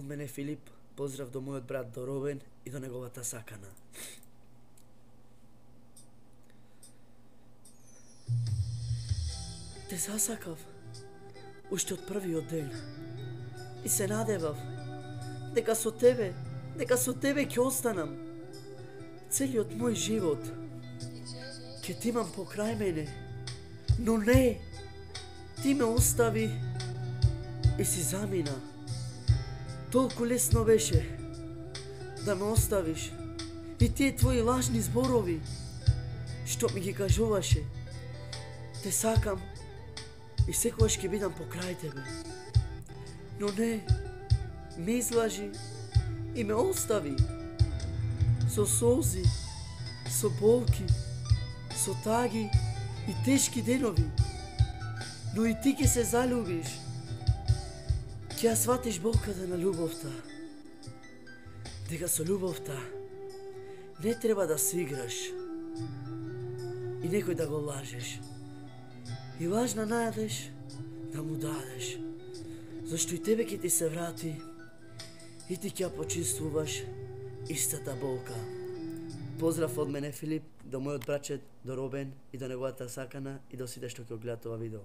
мене е Филип, поздрав до мојот брат до Робен и до неговата сакана. Те засакав уште од првиот ден и се надевав дека со тебе ќе останам целиот мој живот. Ќе ти имам покрај мене, но не, ти ме остави и си замина. Толку лесно беше да ме оставиш и тие твои лажни зборови што ми ги кажуваше. Те сакам и секогаш ќе бидам покрај тебе. Но не, ме излажи и ме остави со солзи, со болки, со таги и тешки денови. Но и ти ќе се залюбиш. Ќе ја сватиш болката на љубовта. Дека со љубовта не треба да се играш и некој да го лажеш. И лажна најдеш да му дадеш. Зашто и тебе ќе ти се врати и ти ќе ја почувствуваш истата болка. Поздрав од мене Филип, до мојот брачет, до Робен и до неговата сакана и до сите што ќе гледат ова видео.